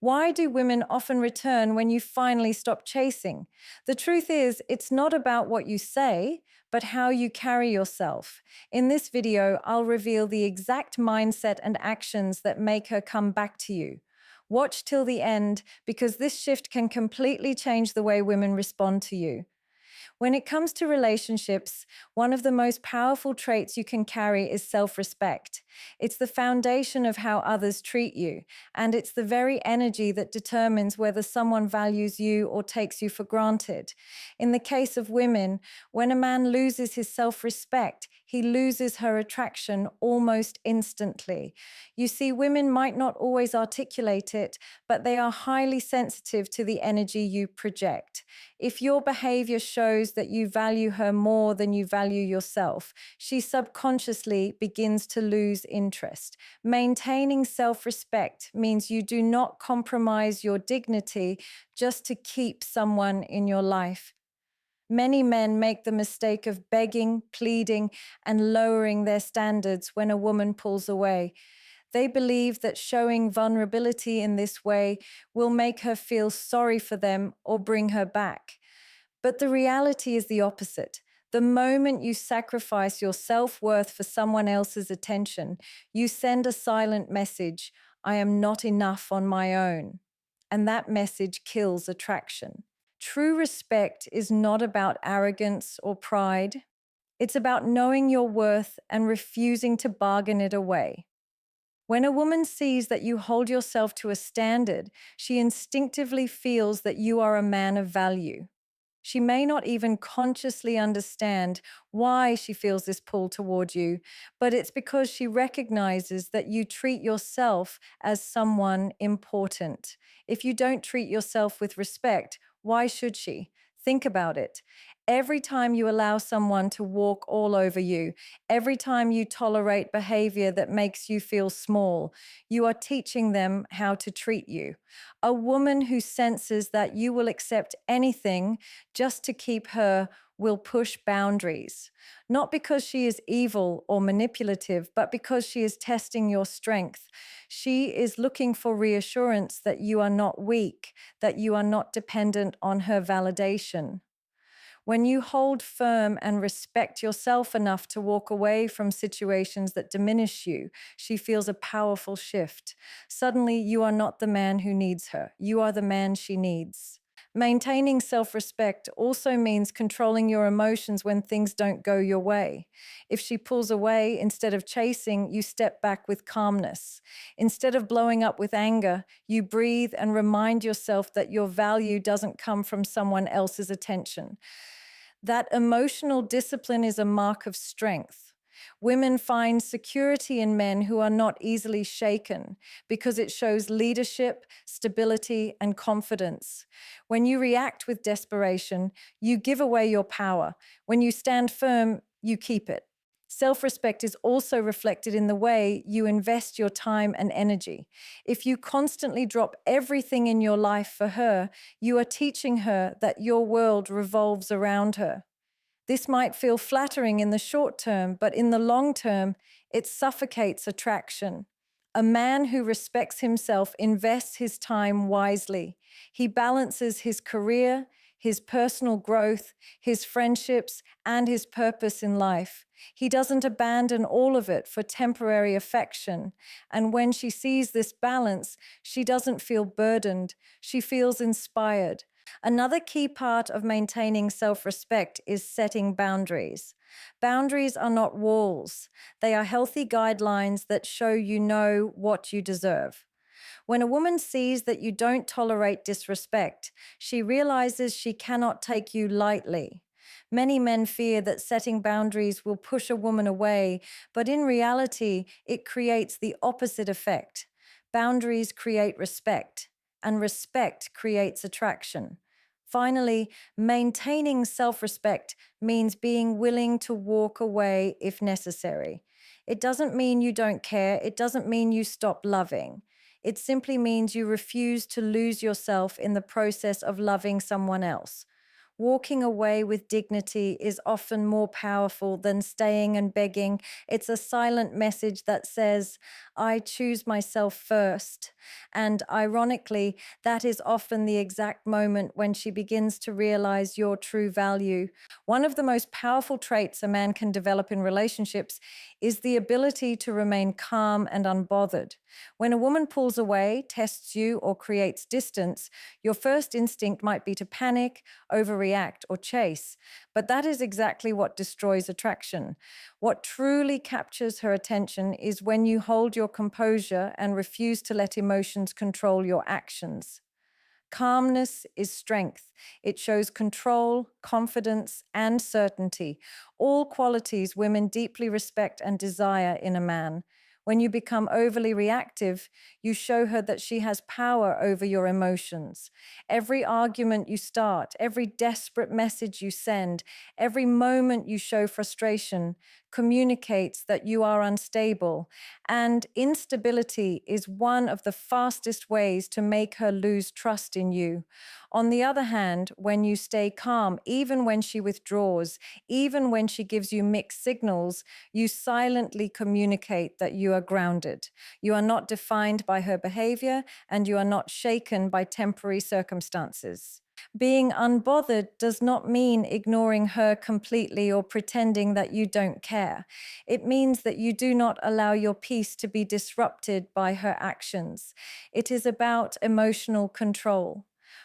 Why do women often return when you finally stop chasing? The truth is, it's not about what you say, but how you carry yourself. In this video, I'll reveal the exact mindset and actions that make her come back to you. Watch till the end because this shift can completely change the way women respond to you. When it comes to relationships, one of the most powerful traits you can carry is self-respect. It's the foundation of how others treat you, and it's the very energy that determines whether someone values you or takes you for granted. In the case of women, when a man loses his self-respect, he loses her attraction almost instantly. You see, women might not always articulate it, but they are highly sensitive to the energy you project. If your behavior shows that you value her more than you value yourself, she subconsciously begins to lose interest. Maintaining self-respect means you do not compromise your dignity just to keep someone in your life. Many men make the mistake of begging, pleading, and lowering their standards when a woman pulls away. They believe that showing vulnerability in this way will make her feel sorry for them or bring her back. But the reality is the opposite. The moment you sacrifice your self-worth for someone else's attention, you send a silent message, I am not enough on my own. And that message kills attraction. True respect is not about arrogance or pride. It's about knowing your worth and refusing to bargain it away. When a woman sees that you hold yourself to a standard, she instinctively feels that you are a man of value. She may not even consciously understand why she feels this pull toward you, but it's because she recognizes that you treat yourself as someone important. If you don't treat yourself with respect, why should she? Think about it. Every time you allow someone to walk all over you, every time you tolerate behavior that makes you feel small, you are teaching them how to treat you. A woman who senses that you will accept anything just to keep her will push boundaries, not because she is evil or manipulative, but because she is testing your strength. She is looking for reassurance that you are not weak, that you are not dependent on her validation. When you hold firm and respect yourself enough to walk away from situations that diminish you, she feels a powerful shift. Suddenly, you are not the man who needs her. You are the man she needs. Maintaining self-respect also means controlling your emotions when things don't go your way. If she pulls away, instead of chasing, you step back with calmness. Instead of blowing up with anger, you breathe and remind yourself that your value doesn't come from someone else's attention. That emotional discipline is a mark of strength. Women find security in men who are not easily shaken because it shows leadership, stability, and confidence. When you react with desperation, you give away your power. When you stand firm, you keep it. Self-respect is also reflected in the way you invest your time and energy. If you constantly drop everything in your life for her, you are teaching her that your world revolves around her. This might feel flattering in the short term, but in the long term, it suffocates attraction. A man who respects himself invests his time wisely. He balances his career, his personal growth, his friendships, and his purpose in life. He doesn't abandon all of it for temporary affection. And when she sees this balance, she doesn't feel burdened. She feels inspired. Another key part of maintaining self-respect is setting boundaries. Boundaries are not walls. They are healthy guidelines that show you know what you deserve. When a woman sees that you don't tolerate disrespect, she realizes she cannot take you lightly. Many men fear that setting boundaries will push a woman away, but in reality, it creates the opposite effect. Boundaries create respect, and respect creates attraction. Finally, maintaining self-respect means being willing to walk away if necessary. It doesn't mean you don't care. It doesn't mean you stop loving. It simply means you refuse to lose yourself in the process of loving someone else. Walking away with dignity is often more powerful than staying and begging. It's a silent message that says, I choose myself first. And ironically, that is often the exact moment when she begins to realize your true value. One of the most powerful traits a man can develop in relationships is the ability to remain calm and unbothered. When a woman pulls away, tests you, or creates distance, your first instinct might be to panic, overreact, or chase. But that is exactly what destroys attraction. What truly captures her attention is when you hold your composure and refuse to let emotions control your actions. Calmness is strength. It shows control, confidence, and certainty, all qualities women deeply respect and desire in a man. When you become overly reactive, you show her that she has power over your emotions. Every argument you start, every desperate message you send, every moment you show frustration communicates that you are unstable, and instability is one of the fastest ways to make her lose trust in you. On the other hand, when you stay calm, even when she withdraws, even when she gives you mixed signals, you silently communicate that you are grounded. You are not defined by her behavior, and you are not shaken by temporary circumstances. Being unbothered does not mean ignoring her completely or pretending that you don't care. It means that you do not allow your peace to be disrupted by her actions. It is about emotional control.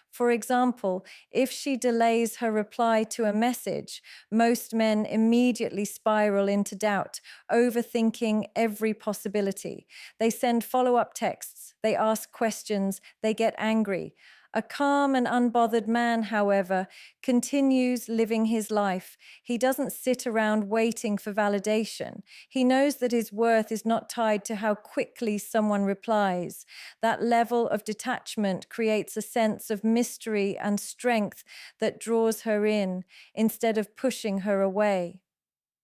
For example, if she delays her reply to a message, most men immediately spiral into doubt, overthinking every possibility. They send follow-up texts, they ask questions, they get angry. A calm and unbothered man, however, continues living his life. He doesn't sit around waiting for validation. He knows that his worth is not tied to how quickly someone replies. That level of detachment creates a sense of mystery and strength that draws her in instead of pushing her away.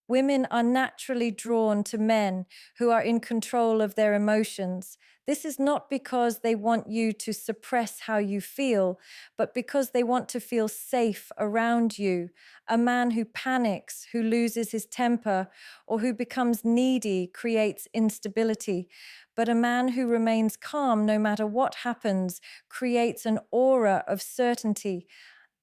Women are naturally drawn to men who are in control of their emotions. This is not because they want you to suppress how you feel, but because they want to feel safe around you. A man who panics, who loses his temper, or who becomes needy creates instability. But a man who remains calm no matter what happens creates an aura of certainty.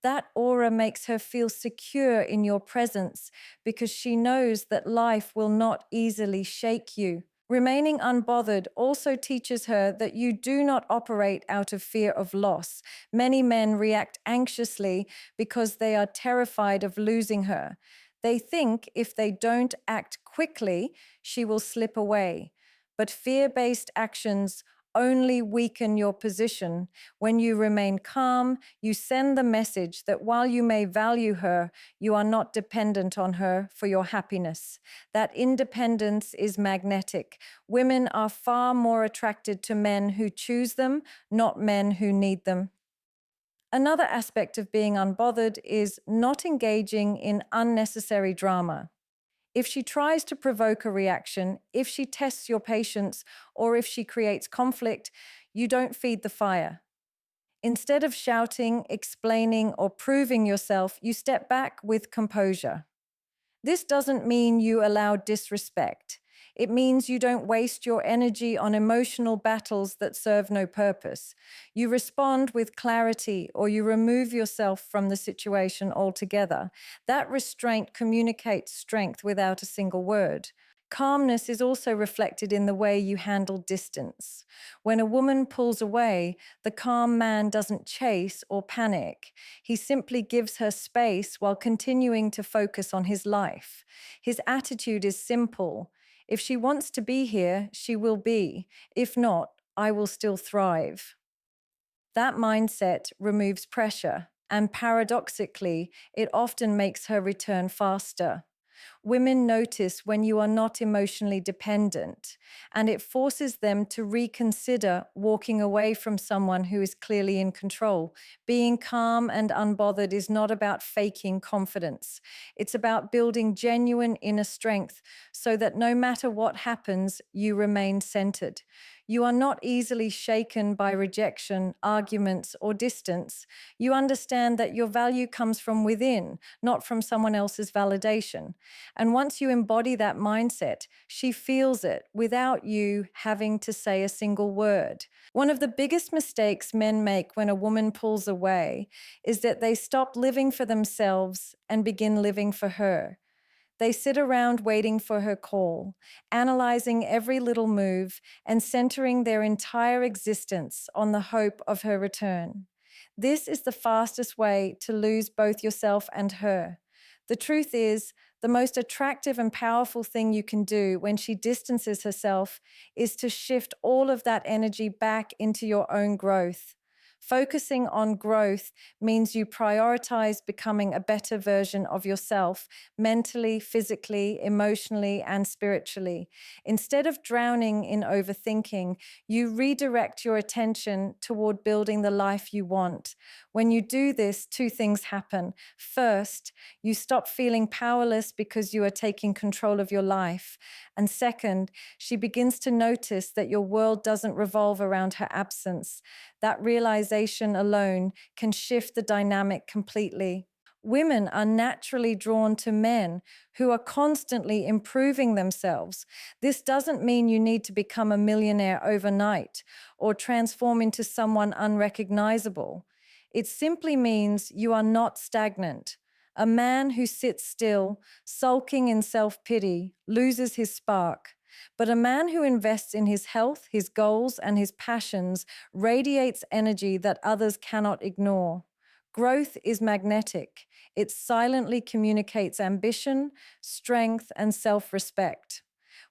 That aura makes her feel secure in your presence because she knows that life will not easily shake you. Remaining unbothered also teaches her that you do not operate out of fear of loss. Many men react anxiously because they are terrified of losing her. They think if they don't act quickly, she will slip away. But fear-based actions only weaken your position. When you remain calm, you send the message that while you may value her, you are not dependent on her for your happiness. That independence is magnetic. Women are far more attracted to men who choose them, not men who need them. Another aspect of being unbothered is not engaging in unnecessary drama. If she tries to provoke a reaction, if she tests your patience, or if she creates conflict, you don't feed the fire. Instead of shouting, explaining, or proving yourself, you step back with composure. This doesn't mean you allow disrespect. It means you don't waste your energy on emotional battles that serve no purpose. You respond with clarity or you remove yourself from the situation altogether. That restraint communicates strength without a single word. Calmness is also reflected in the way you handle distance. When a woman pulls away, the calm man doesn't chase or panic. He simply gives her space while continuing to focus on his life. His attitude is simple. If she wants to be here, she will be. If not, I will still thrive. That mindset removes pressure, and paradoxically, it often makes her return faster. Women notice when you are not emotionally dependent, and it forces them to reconsider walking away from someone who is clearly in control. Being calm and unbothered is not about faking confidence. It's about building genuine inner strength so that no matter what happens, you remain centered. You are not easily shaken by rejection, arguments, or distance. You understand that your value comes from within, not from someone else's validation. And once you embody that mindset, she feels it without you having to say a single word. One of the biggest mistakes men make when a woman pulls away is that they stop living for themselves and begin living for her. They sit around waiting for her call, analyzing every little move and centering their entire existence on the hope of her return. This is the fastest way to lose both yourself and her. The truth is, the most attractive and powerful thing you can do when she distances herself is to shift all of that energy back into your own growth. Focusing on growth means you prioritize becoming a better version of yourself mentally, physically, emotionally, and spiritually. Instead of drowning in overthinking, you redirect your attention toward building the life you want. When you do this, two things happen. First, you stop feeling powerless because you are taking control of your life. And second, she begins to notice that your world doesn't revolve around her absence. That realization alone can shift the dynamic completely. Women are naturally drawn to men who are constantly improving themselves. This doesn't mean you need to become a millionaire overnight or transform into someone unrecognizable. It simply means you are not stagnant. A man who sits still, sulking in self-pity, loses his spark. But a man who invests in his health, his goals, and his passions radiates energy that others cannot ignore. Growth is magnetic. It silently communicates ambition, strength, and self-respect.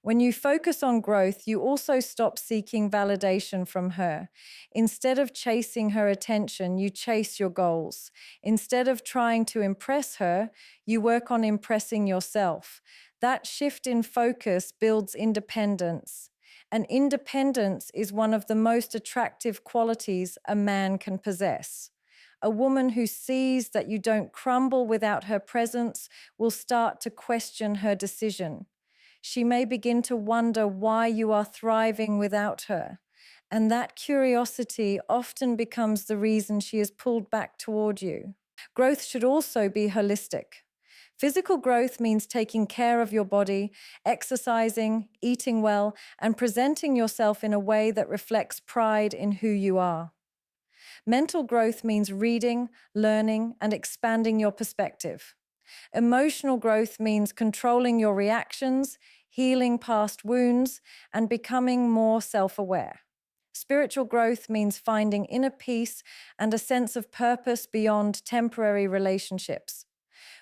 When you focus on growth, you also stop seeking validation from her. Instead of chasing her attention, you chase your goals. Instead of trying to impress her, you work on impressing yourself. That shift in focus builds independence. And independence is one of the most attractive qualities a man can possess. A woman who sees that you don't crumble without her presence will start to question her decision. She may begin to wonder why you are thriving without her. And that curiosity often becomes the reason she is pulled back toward you. Growth should also be holistic. Physical growth means taking care of your body, exercising, eating well, and presenting yourself in a way that reflects pride in who you are. Mental growth means reading, learning, and expanding your perspective. Emotional growth means controlling your reactions, healing past wounds, and becoming more self-aware. Spiritual growth means finding inner peace and a sense of purpose beyond temporary relationships.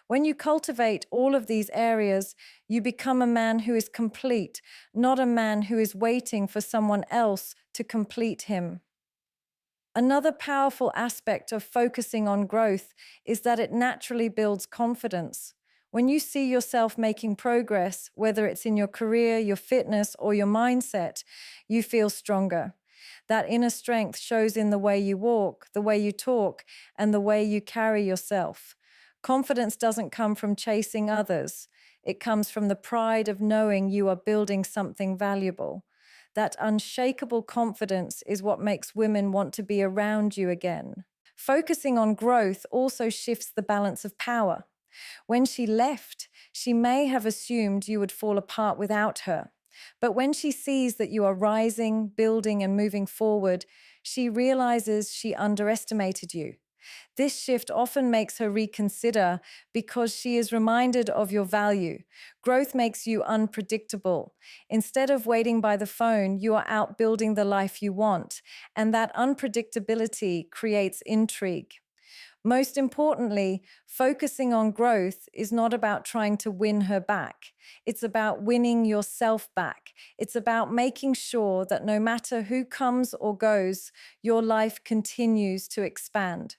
When you cultivate all of these areas, you become a man who is complete, not a man who is waiting for someone else to complete him. Another powerful aspect of focusing on growth is that it naturally builds confidence. When you see yourself making progress, whether it's in your career, your fitness, or your mindset, you feel stronger. That inner strength shows in the way you walk, the way you talk, and the way you carry yourself. Confidence doesn't come from chasing others. It comes from the pride of knowing you are building something valuable. That unshakable confidence is what makes women want to be around you again. Focusing on growth also shifts the balance of power. When she left, she may have assumed you would fall apart without her. But when she sees that you are rising, building, and moving forward, she realizes she underestimated you. This shift often makes her reconsider because she is reminded of your value. Growth makes you unpredictable. Instead of waiting by the phone, you are out building the life you want, and that unpredictability creates intrigue. Most importantly, focusing on growth is not about trying to win her back. It's about winning yourself back. It's about making sure that no matter who comes or goes, your life continues to expand.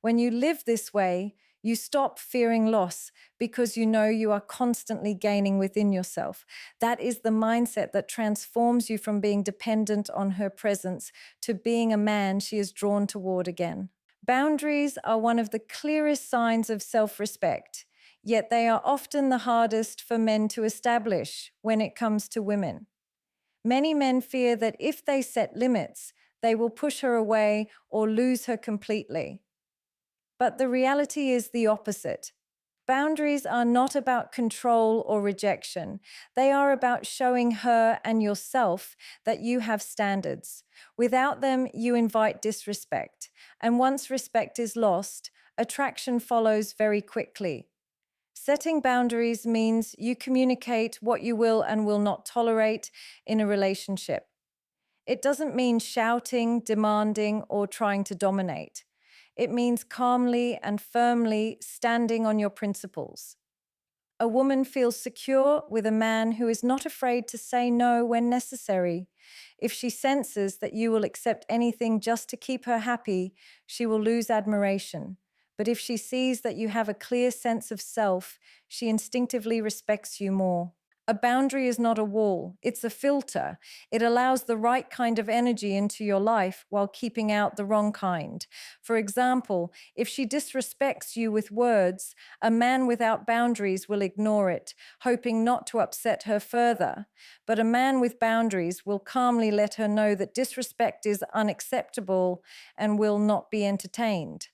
When you live this way, you stop fearing loss because you know you are constantly gaining within yourself. That is the mindset that transforms you from being dependent on her presence to being a man she is drawn toward again. Boundaries are one of the clearest signs of self-respect, yet they are often the hardest for men to establish when it comes to women. Many men fear that if they set limits, they will push her away or lose her completely. But the reality is the opposite. Boundaries are not about control or rejection. They are about showing her and yourself that you have standards. Without them, you invite disrespect. And once respect is lost, attraction follows very quickly. Setting boundaries means you communicate what you will and will not tolerate in a relationship. It doesn't mean shouting, demanding, or trying to dominate. It means calmly and firmly standing on your principles. A woman feels secure with a man who is not afraid to say no when necessary. If she senses that you will accept anything just to keep her happy, she will lose admiration. But if she sees that you have a clear sense of self, she instinctively respects you more. A boundary is not a wall, it's a filter. It allows the right kind of energy into your life while keeping out the wrong kind. For example, if she disrespects you with words, a man without boundaries will ignore it, hoping not to upset her further. But a man with boundaries will calmly let her know that disrespect is unacceptable and will not be entertained.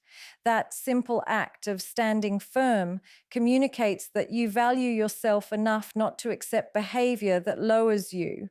That simple act of standing firm communicates that you value yourself enough not to accept behavior that lowers you.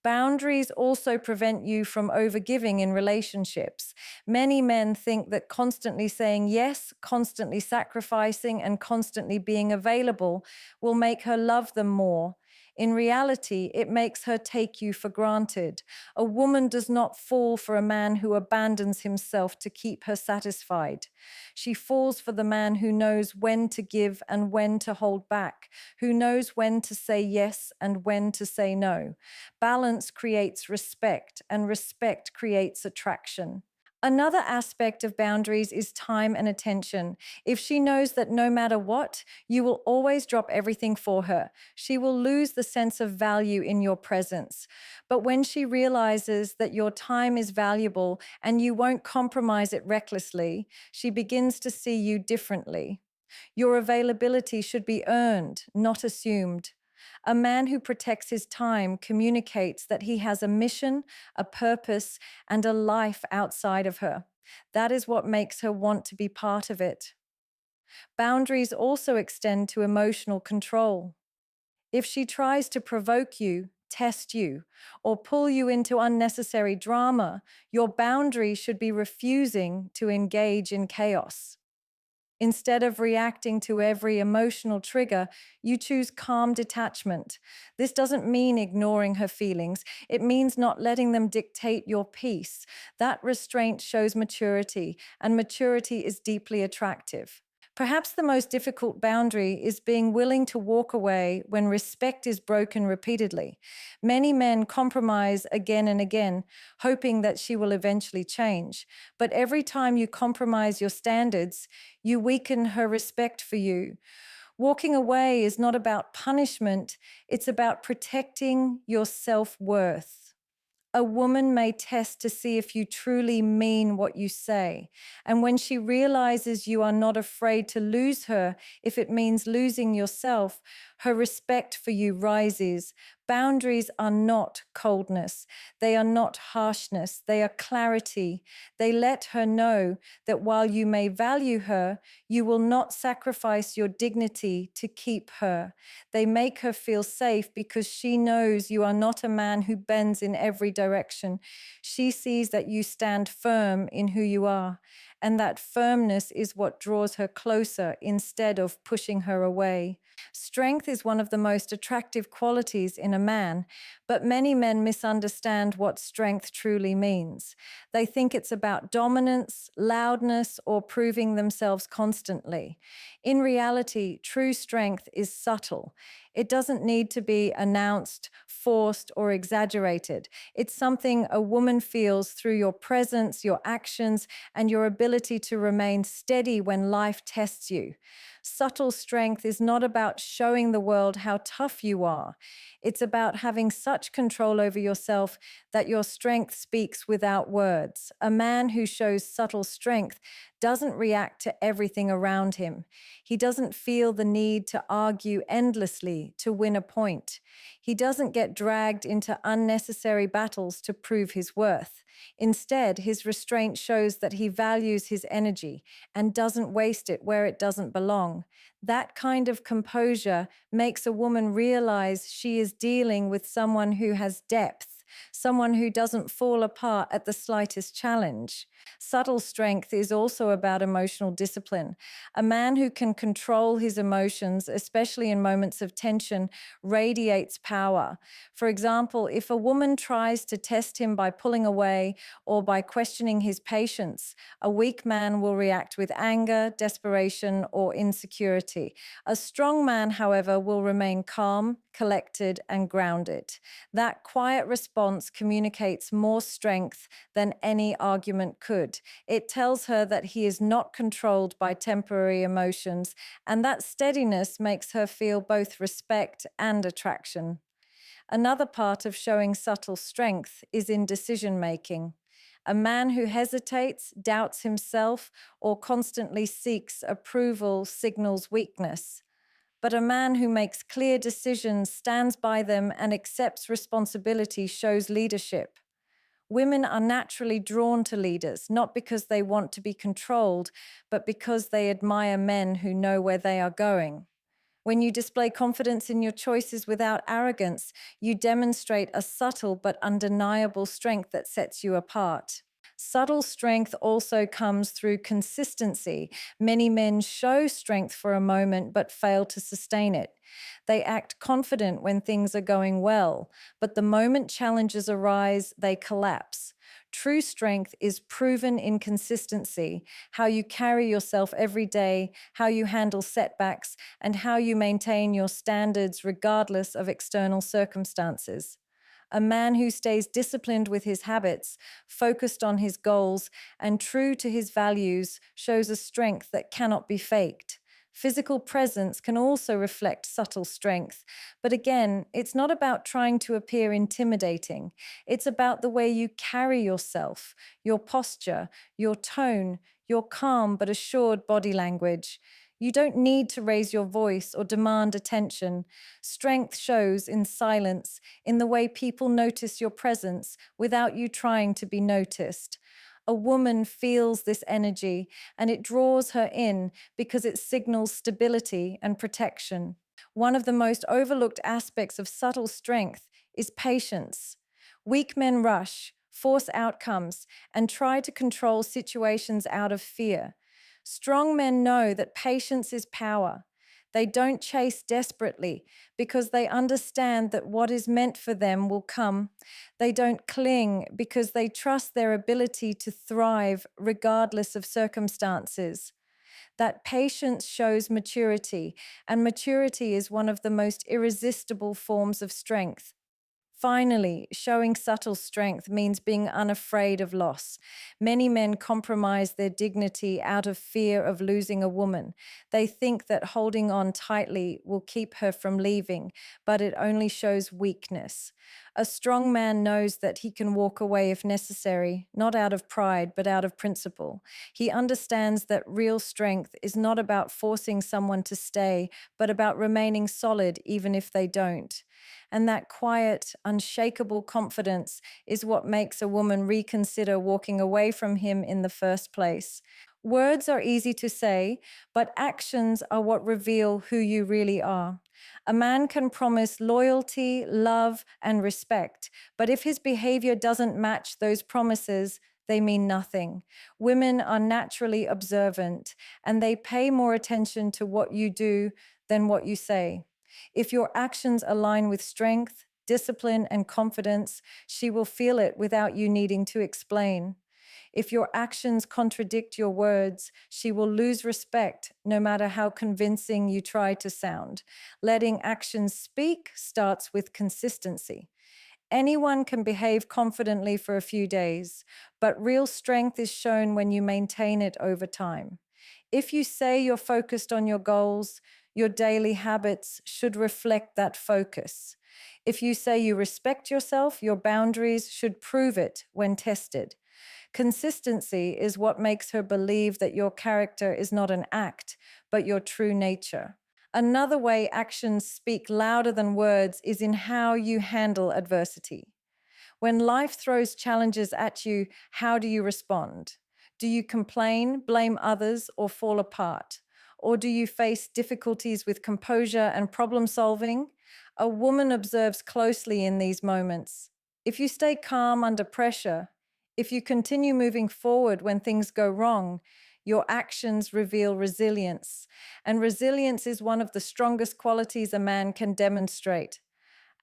Boundaries also prevent you from overgiving in relationships. Many men think that constantly saying yes, constantly sacrificing, and constantly being available will make her love them more. In reality, it makes her take you for granted. A woman does not fall for a man who abandons himself to keep her satisfied. She falls for the man who knows when to give and when to hold back, who knows when to say yes and when to say no. Balance creates respect, and respect creates attraction. Another aspect of boundaries is time and attention. If she knows that no matter what, you will always drop everything for her, she will lose the sense of value in your presence. But when she realizes that your time is valuable and you won't compromise it recklessly, she begins to see you differently. Your availability should be earned, not assumed. A man who protects his time communicates that he has a mission, a purpose, and a life outside of her. That is what makes her want to be part of it. Boundaries also extend to emotional control. If she tries to provoke you, test you, or pull you into unnecessary drama, your boundary should be refusing to engage in chaos. Instead of reacting to every emotional trigger, you choose calm detachment. This doesn't mean ignoring her feelings. It means not letting them dictate your peace. That restraint shows maturity, and maturity is deeply attractive. Perhaps the most difficult boundary is being willing to walk away when respect is broken repeatedly. Many men compromise again and again, hoping that she will eventually change. But every time you compromise your standards, you weaken her respect for you. Walking away is not about punishment, it's about protecting your self-worth. A woman may test to see if you truly mean what you say. And when she realizes you are not afraid to lose her, if it means losing yourself, her respect for you rises. Boundaries are not coldness. They are not harshness. They are clarity. They let her know that while you may value her, you will not sacrifice your dignity to keep her. They make her feel safe because she knows you are not a man who bends in every direction. She sees that you stand firm in who you are, and that firmness is what draws her closer instead of pushing her away. Strength is one of the most attractive qualities in a man, but many men misunderstand what strength truly means. They think it's about dominance, loudness, or proving themselves constantly. In reality, true strength is subtle. It doesn't need to be announced, forced, or exaggerated. It's something a woman feels through your presence, your actions, and your ability to remain steady when life tests you. Subtle strength is not about showing the world how tough you are. It's about having such control over yourself that your strength speaks without words. A man who shows subtle strength doesn't react to everything around him. He doesn't feel the need to argue endlessly. ability to win a point. He doesn't get dragged into unnecessary battles to prove his worth. Instead, his restraint shows that he values his energy and doesn't waste it where it doesn't belong. That kind of composure makes a woman realize she is dealing with someone who has depth, someone who doesn't fall apart at the slightest challenge. Subtle strength is also about emotional discipline. A man who can control his emotions, especially in moments of tension, radiates power. For example, if a woman tries to test him by pulling away or by questioning his patience, a weak man will react with anger, desperation, or insecurity. A strong man, however, will remain calm, collected, and grounded. That quiet response communicates more strength than any argument could. It tells her that he is not controlled by temporary emotions, and that steadiness makes her feel both respect and attraction. Another part of showing subtle strength is in decision making. A man who hesitates, doubts himself, or constantly seeks approval signals weakness. But a man who makes clear decisions, stands by them, and accepts responsibility shows leadership. Women are naturally drawn to leaders, not because they want to be controlled, but because they admire men who know where they are going. When you display confidence in your choices without arrogance, you demonstrate a subtle but undeniable strength that sets you apart. Subtle strength also comes through consistency. Many men show strength for a moment but fail to sustain it. They act confident when things are going well, but the moment challenges arise, they collapse. True strength is proven in consistency, how you carry yourself every day, how you handle setbacks, and how you maintain your standards regardless of external circumstances. A man who stays disciplined with his habits, focused on his goals, and true to his values shows a strength that cannot be faked. Physical presence can also reflect subtle strength, but again, it's not about trying to appear intimidating. It's about the way you carry yourself, your posture, your tone, your calm but assured body language. You don't need to raise your voice or demand attention. Strength shows in silence, in the way people notice your presence without you trying to be noticed. A woman feels this energy and it draws her in because it signals stability and protection. One of the most overlooked aspects of subtle strength is patience. Weak men rush, force outcomes, and try to control situations out of fear. Strong men know that patience is power. They don't chase desperately because they understand that what is meant for them will come. They don't cling because they trust their ability to thrive regardless of circumstances. That patience shows maturity, and maturity is one of the most irresistible forms of strength. Finally, showing subtle strength means being unafraid of loss. Many men compromise their dignity out of fear of losing a woman. They think that holding on tightly will keep her from leaving, but it only shows weakness. A strong man knows that he can walk away if necessary, not out of pride, but out of principle. He understands that real strength is not about forcing someone to stay, but about remaining solid even if they don't. And that quiet, unshakable confidence is what makes a woman reconsider walking away from him in the first place. Words are easy to say, but actions are what reveal who you really are. A man can promise loyalty, love, and respect, but if his behavior doesn't match those promises, they mean nothing. Women are naturally observant, and they pay more attention to what you do than what you say. If your actions align with strength, discipline, and confidence, she will feel it without you needing to explain. If your actions contradict your words, she will lose respect no matter how convincing you try to sound. Letting actions speak starts with consistency. Anyone can behave confidently for a few days, but real strength is shown when you maintain it over time. If you say you're focused on your goals, your daily habits should reflect that focus. If you say you respect yourself, your boundaries should prove it when tested. Consistency is what makes her believe that your character is not an act, but your true nature. Another way actions speak louder than words is in how you handle adversity. When life throws challenges at you, how do you respond? Do you complain, blame others, or fall apart? Or do you face difficulties with composure and problem solving? A woman observes closely in these moments. If you stay calm under pressure, if you continue moving forward when things go wrong, your actions reveal resilience. And resilience is one of the strongest qualities a man can demonstrate.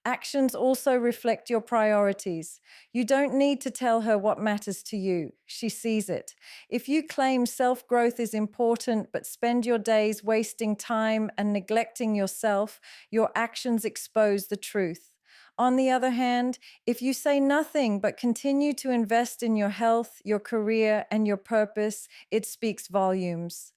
Actions also reflect your priorities. You don't need to tell her what matters to you. She sees it. If you claim self-growth is important but spend your days wasting time and neglecting yourself, your actions expose the truth. On the other hand, if you say nothing but continue to invest in your health, your career, and your purpose, it speaks volumes.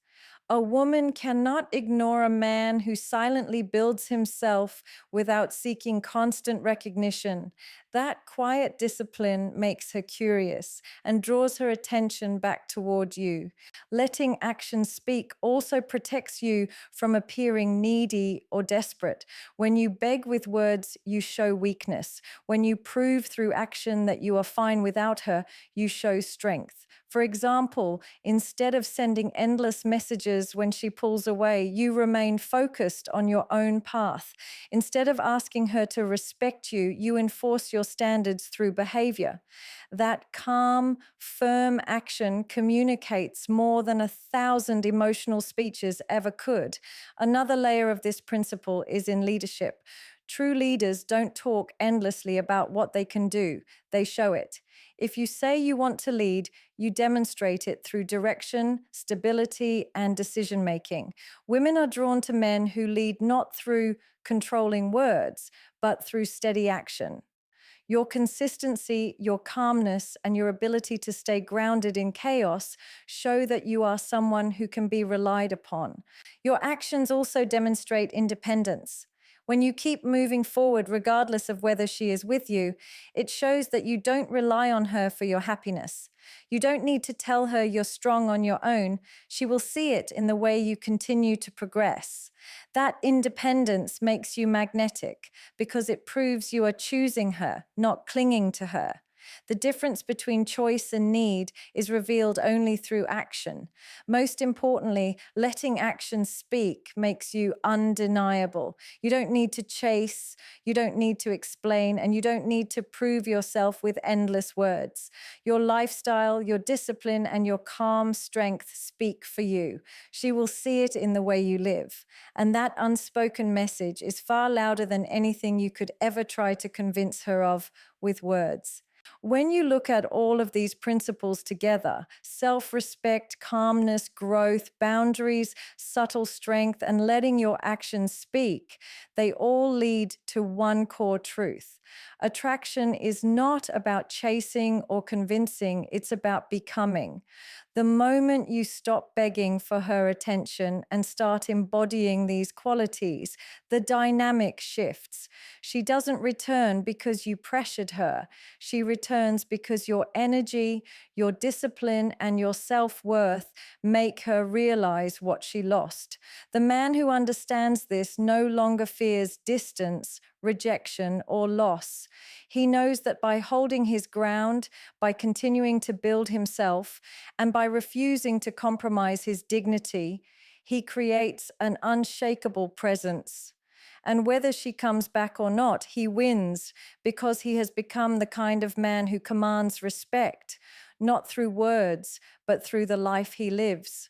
A woman cannot ignore a man who silently builds himself without seeking constant recognition. That quiet discipline makes her curious and draws her attention back toward you. Letting action speak also protects you from appearing needy or desperate. When you beg with words, you show weakness. When you prove through action that you are fine without her, you show strength. For example, instead of sending endless messages when she pulls away, you remain focused on your own path. Instead of asking her to respect you, you enforce your standards through behavior. That calm, firm action communicates more than 1,000 emotional speeches ever could. Another layer of this principle is in leadership. True leaders don't talk endlessly about what they can do, they show it. If you say you want to lead, you demonstrate it through direction, stability, and decision making. Women are drawn to men who lead not through controlling words, but through steady action. Your consistency, your calmness, and your ability to stay grounded in chaos show that you are someone who can be relied upon. Your actions also demonstrate independence. When you keep moving forward, regardless of whether she is with you, it shows that you don't rely on her for your happiness. You don't need to tell her you're strong on your own. She will see it in the way you continue to progress. That independence makes you magnetic because it proves you are choosing her, not clinging to her. The difference between choice and need is revealed only through action. Most importantly, letting action speak makes you undeniable. You don't need to chase, you don't need to explain, and you don't need to prove yourself with endless words. Your lifestyle, your discipline, and your calm strength speak for you. She will see it in the way you live. And that unspoken message is far louder than anything you could ever try to convince her of with words. When you look at all of these principles together, self-respect, calmness, growth, boundaries, subtle strength, and letting your actions speak, they all lead to one core truth. Attraction is not about chasing or convincing, it's about becoming. The moment you stop begging for her attention and start embodying these qualities, the dynamic shifts. She doesn't return because you pressured her. She returns because your energy, your discipline, and your self-worth make her realize what she lost. The man who understands this no longer fears distance, rejection, or loss. He knows that by holding his ground, by continuing to build himself, and by refusing to compromise his dignity, he creates an unshakable presence. And whether she comes back or not, he wins because he has become the kind of man who commands respect, not through words, but through the life he lives.